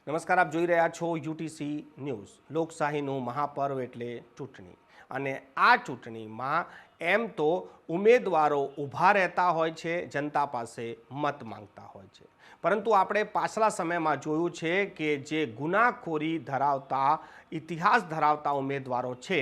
નમસ્કાર, આપ જોઈ રહ્યા છો યુટીસી ન્યૂઝ। લોકશાહીનું મહાપર્વ એટલે ચૂંટણી, અને આ ચૂંટણીમાં એમ તો ઉમેદવારો ઊભા રહેતા હોય છે, જનતા પાસે મત માંગતા હોય છે, પરંતુ આપણે પાછલા સમયમાં જોયું છે કે જે ગુનાખોરી ધરાવતા ઇતિહાસ ધરાવતા ઉમેદવારો છે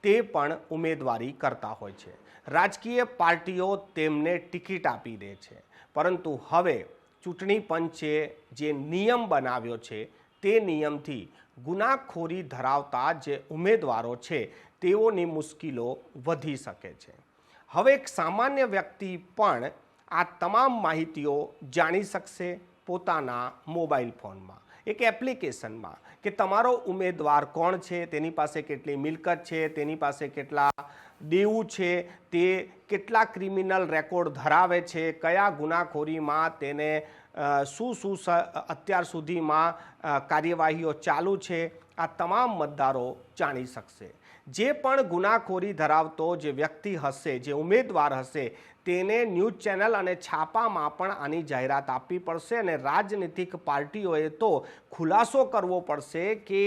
તે પણ ઉમેદવારી કરતા હોય છે। રાજકીય પાર્ટીઓ તેમને ટિકિટ આપી દે છે, પરંતુ હવે ચૂંટણી પંચે જે નિયમ બનાવ્યો છે તે નિયમથી ગુનાખોરી ધરાવતા જે ઉમેદવારો છે તેઓની મુશ્કેલો વધી શકે છે। હવે એક સામાન્ય વ્યક્તિ પણ આ તમામ માહિતીઓ જાણી શકશે પોતાના મોબાઈલ ફોનમાં, એક એપ્લિકેશનમાં, કે તમારો ઉમેદવાર કોણ છે, તેની પાસે કેટલી મિલકત છે, તેની પાસે કેટલા દેવું છે, તે કેટલા ક્રિમિનલ રેકોર્ડ ધરાવે છે, કયા ગુનાખોરીમાં તેને શું અત્યાર સુધીમાં કાર્યવાહીઓ ચાલુ છે, આ તમામ મતદારો જાણી શકશે। જે પણ ગુનાખોરી ધરાવતો જે વ્યક્તિ હશે, જે ઉમેદવાર હશે, તેને ન્યૂઝ ચેનલ અને છાપામાં પણ આની જાહેરાત આપવી પડશે, અને રાજનીતિક પાર્ટીઓએ તો ખુલાસો કરવો પડશે કે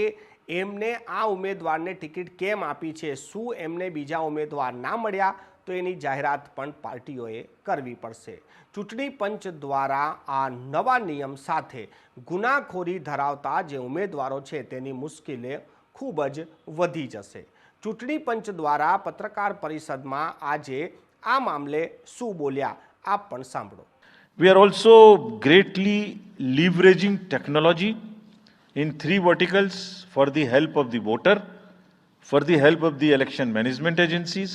એમને આ ઉમેદવારને ટિકિટ કેમ આપી છે, શું એમને બીજા ઉમેદવાર ના મળ્યા, તો એની જાહેરાત પણ પાર્ટીઓએ કરવી પડશે। ચૂંટણી પંચ દ્વારા આ નવા નિયમ સાથે ગુનાખોરી ધરાવતા જે ઉમેદવારો છે તેની મુશ્કેલી ખૂબ જ વધી જશે। ચૂંટણી પંચ દ્વારા પત્રકાર પરિષદમાં આજે આ મામલે શું બોલ્યા, આપ પણ સાંભળો। We are also greatly leveraging technology in three verticals for the help of the voter, for the help of the election management agencies,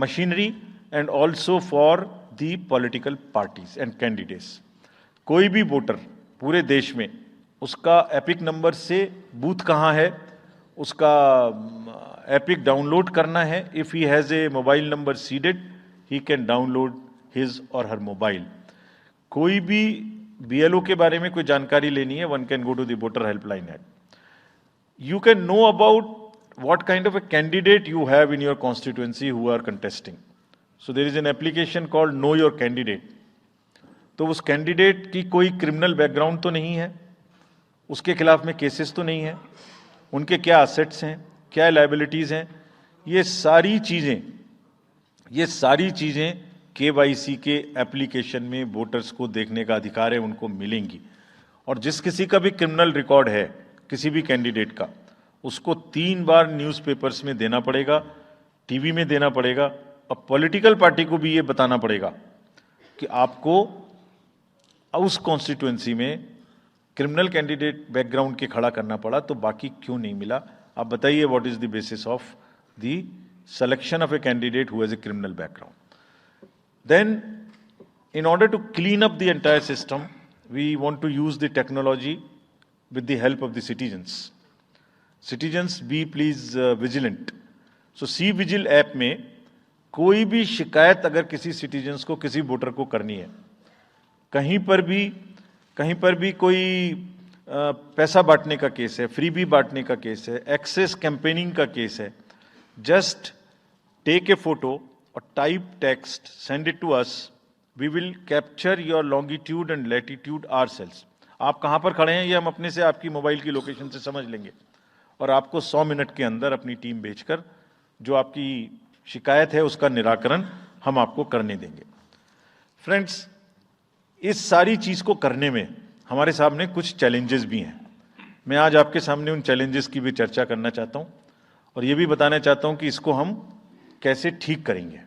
machinery, and also for the political parties and candidates। कोई भी voter पूरे देश में उसका epic number से booth कहाँ है, उसका एपिक डाउनलोड करना है। If he has a mobile number seeded, he can download his और हर मोबाइल। कोई भी बीएलओ के बारे में कोई जानकारी लेनी है, one can go to the voter helpline app. You can know about what kind of a candidate you have in your constituency who are contesting. So there is an application called Know Your Candidate। तो उस candidate की कोई criminal background तो नहीं है, उसके खिलाफ में केसेस तो नहीं है, उनके क्या असेट्स हैं, क्या लायबिलिटीज़ हैं, ये सारी चीज़ें केवाईसी के एप्लीकेशन में वोटर्स को देखने का अधिकार है, उनको मिलेंगी। और जिस किसी का भी क्रिमिनल रिकॉर्ड है किसी भी कैंडिडेट का, उसको 3 बार न्यूज़पेपर्स में देना पड़ेगा, टीवी में देना पड़ेगा, और पॉलिटिकल पार्टी को भी ये बताना पड़ेगा कि आपको उस कॉन्स्टिट्यूएंसी में क्रिमिनल कैंडिडेट बैकग्राउंड के खड़ा करना पड़ा, तो बाकी क्यों नहीं मिला। आप बताइए, what is the basis of the selection of a candidate who has a criminal background. Then in order to clean up the entire system, we want to use the technology with the help of the citizens। Citizens, be please vigilant। So C-Vigil app में कोई भी शिकायत अगर किसी citizens को, किसी voter को करनी है, कहीं पर भी कोई पैसा बांटने का केस है, फ्रीबी बांटने का केस है, एक्सेस कैंपेनिंग का केस है, जस्ट टेक ए फोटो और type text, send it to us. We will capture your longitude and latitude ourselves. आप कहाँ पर खड़े हैं ये हम अपने से आपकी मोबाइल की लोकेशन से समझ लेंगे, और आपको 100 मिनट के अंदर अपनी टीम भेजकर जो आपकी शिकायत है उसका निराकरण हम आपको करने देंगे। फ्रेंड्स, इस सारी चीज़ को करने में हमारे सामने कुछ चैलेंजेस भी हैं। मैं आज आपके सामने उन चैलेंजेस की भी चर्चा करना चाहता हूँ, और ये भी बताना चाहता हूँ कि इसको हम कैसे ठीक करेंगे।